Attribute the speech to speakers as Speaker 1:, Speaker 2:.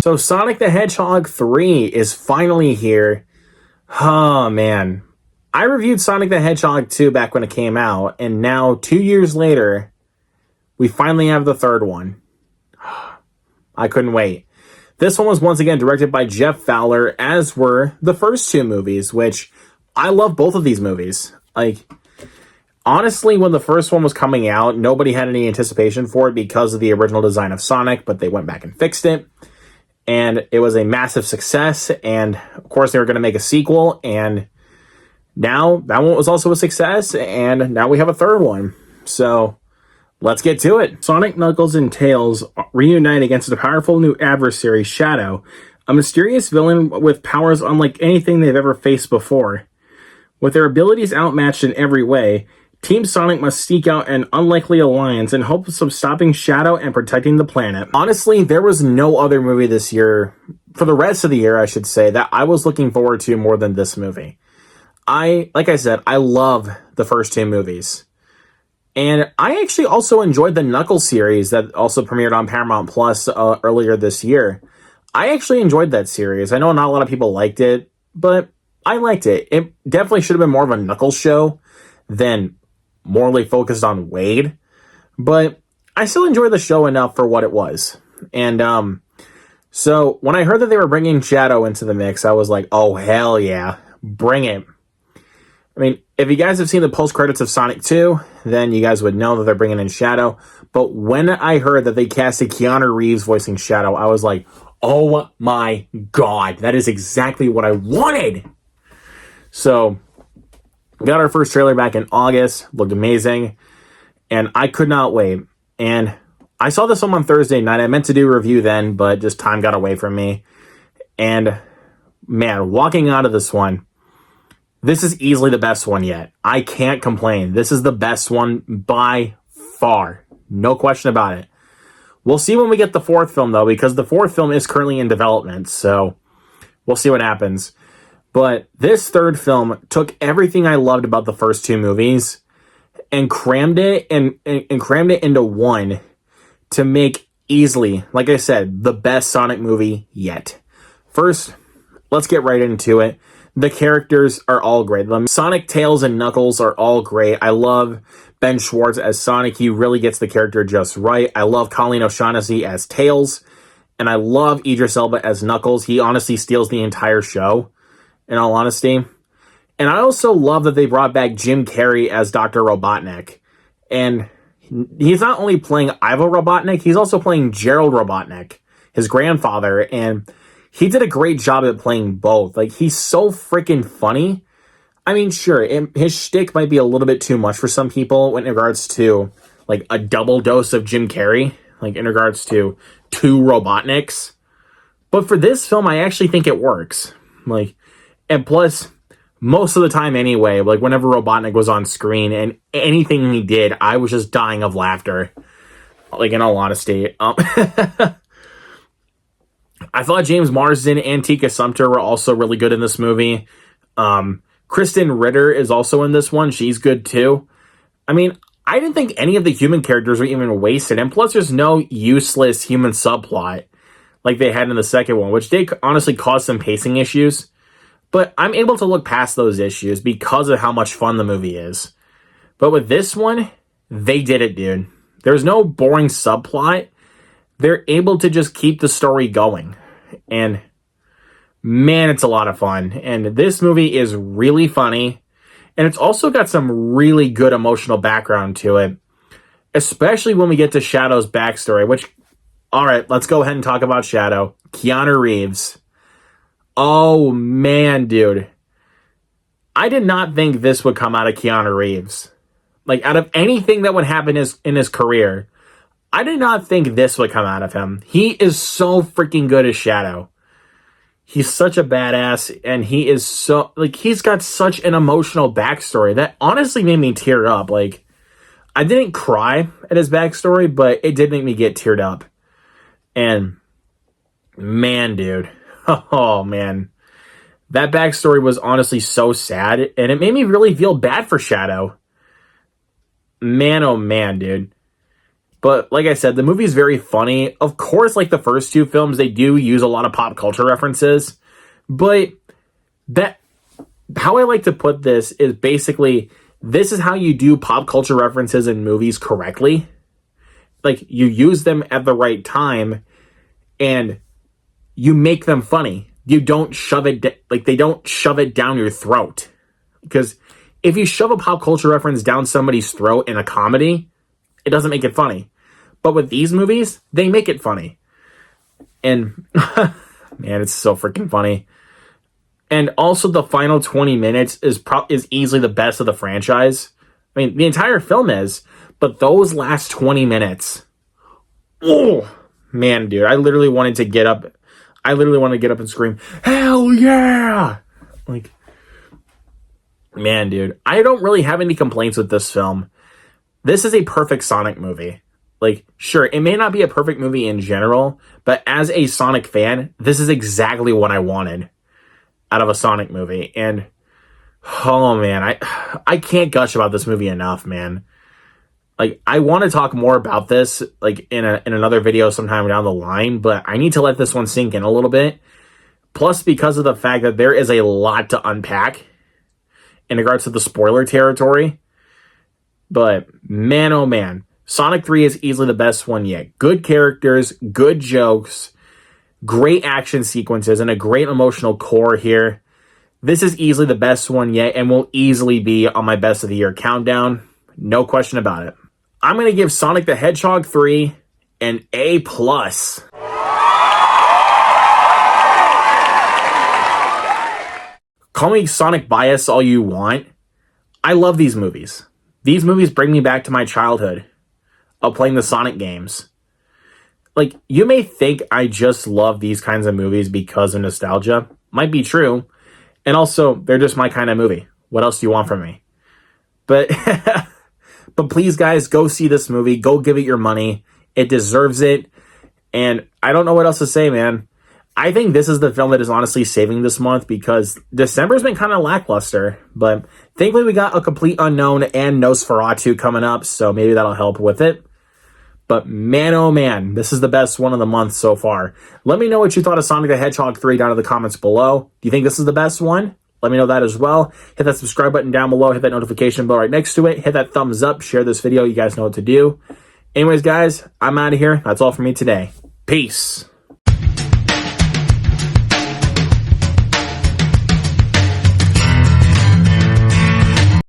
Speaker 1: So Sonic the Hedgehog 3 is finally here. Oh, man. I reviewed Sonic the Hedgehog 2 back when it came out, and now, 2 years later, we finally have the third one. I couldn't wait. This one was once again directed by Jeff Fowler, as were the first two movies, which I love both of these movies. Like, honestly, when the first one was coming out, nobody had any anticipation for it because of the original design of Sonic, but they went back and fixed it. And it was a massive success, and of course they were going to make a sequel, and now that one was also a success, and now we have a third one. So, let's get to it. Sonic, Knuckles, and Tails reunite against a powerful new adversary, Shadow, a mysterious villain with powers unlike anything they've ever faced before. With their abilities outmatched in every way, Team Sonic must seek out an unlikely alliance in hopes of stopping Shadow and protecting the planet. Honestly, there was no other movie this year, for the rest of the year I should say, that I was looking forward to more than this movie. Like I said, I love the first two movies. And I actually also enjoyed the Knuckles series that also premiered on Paramount Plus earlier this year. I actually enjoyed that series. I know not a lot of people liked it, but I liked it. It definitely should have been more of a Knuckles show than morally focused on Wade, but I still enjoy the show enough for what it was. And so when I heard that they were bringing Shadow into the mix, I was like, oh hell yeah, bring it. I mean, if you guys have seen the post credits of Sonic 2, then you guys would know that they're bringing in Shadow. But when I heard that they casted Keanu Reeves voicing Shadow, I was like, oh my god, that is exactly what I wanted. So we got our first trailer back in August, looked amazing, and I could not wait. And I saw this one on Thursday night. I meant to do a review then, but just time got away from me. And man, walking out of this one, this is easily the best one yet. I can't complain. This is the best one by far. No question about it. We'll see when we get the fourth film, though, because the fourth film is currently in development, so we'll see what happens. But this third film took everything I loved about the first two movies and crammed it and crammed it into one to make easily, like I said, the best Sonic movie yet. First, let's get right into it. The characters are all great. Sonic, Tails, and Knuckles are all great. I love Ben Schwartz as Sonic. He really gets the character just right. I love Colleen O'Shaughnessy as Tails. And I love Idris Elba as Knuckles. He honestly steals the entire show, in all honesty. And I also love that they brought back Jim Carrey as Dr. Robotnik. And he's not only playing Ivo Robotnik, he's also playing Gerald Robotnik, his grandfather. And he did a great job at playing both. Like, he's so freaking funny. I mean, sure, his shtick might be a little bit too much for some people in regards to, like, a double dose of Jim Carrey. Like, in regards to two Robotniks. But for this film, I actually think it works. Like, and plus, most of the time anyway, like, whenever Robotnik was on screen and anything he did, I was just dying of laughter. Like, in all honesty. I thought James Marsden and Tika Sumpter were also really good in this movie. Krysten Ritter is also in this one. She's good too. I mean, I didn't think any of the human characters were even wasted. And plus, there's no useless human subplot like they had in the second one, which did honestly cause some pacing issues. But I'm able to look past those issues because of how much fun the movie is. But with this one, they did it, dude. There's no boring subplot. They're able to just keep the story going. And man, it's a lot of fun. And this movie is really funny. And it's also got some really good emotional background to it. Especially when we get to Shadow's backstory, which, alright, let's go ahead and talk about Shadow. Keanu Reeves. Oh man, dude. I did not think this would come out of Keanu Reeves. Like, out of anything that would happen in his career, I did not think this would come out of him. He is so freaking good as Shadow. He's such a badass, and he is so, like, he's got such an emotional backstory that honestly made me tear up. Like, I didn't cry at his backstory, but it did make me get teared up. And man, dude. Oh, man. That backstory was honestly so sad, and it made me really feel bad for Shadow. Man, oh man, dude. But like I said, the movie is very funny. Of course, like the first two films, they do use a lot of pop culture references. But that, how I like to put this is basically, this is how you do pop culture references in movies correctly. Like, you use them at the right time and you make them funny. You don't shove it, like, they don't shove it down your throat. Because if you shove a pop culture reference down somebody's throat in a comedy, it doesn't make it funny. But with these movies, they make it funny. And, man, it's so freaking funny. And also the final 20 minutes is easily the best of the franchise. I mean, the entire film is, but those last 20 minutes, oh, man, dude, I literally wanted to get up and scream, hell yeah! Like, man, dude, I don't really have any complaints with this film. This is a perfect Sonic movie. Like, sure, it may not be a perfect movie in general, but as a Sonic fan, this is exactly what I wanted out of a Sonic movie. And, oh man, I can't gush about this movie enough, man. Like, I want to talk more about this, like, in another video sometime down the line, but I need to let this one sink in a little bit. Plus, because of the fact that there is a lot to unpack in regards to the spoiler territory. But, man, oh man, Sonic 3 is easily the best one yet. Good characters, good jokes, great action sequences, and a great emotional core here. This is easily the best one yet and will easily be on my best of the year countdown. No question about it. I'm going to give Sonic the Hedgehog 3 an A+. Call me Sonic bias all you want. I love these movies. These movies bring me back to my childhood of playing the Sonic games. Like, you may think I just love these kinds of movies because of nostalgia. Might be true. And also, they're just my kind of movie. What else do you want from me? But, but please, guys, go see this movie. Go give it your money. It deserves it. And I don't know what else to say, man. I think this is the film that is honestly saving this month because December's been kind of lackluster. But thankfully, we got A Complete Unknown and Nosferatu coming up, so maybe that'll help with it. But man, oh man, this is the best one of the month so far. Let me know what you thought of Sonic the Hedgehog 3 down in the comments below. Do you think this is the best one? Let me know that as well. Hit that subscribe button down below. Hit that notification bell right next to it. Hit that thumbs up. Share this video. You guys know what to do. Anyways, guys, I'm out of here. That's all for me today. Peace.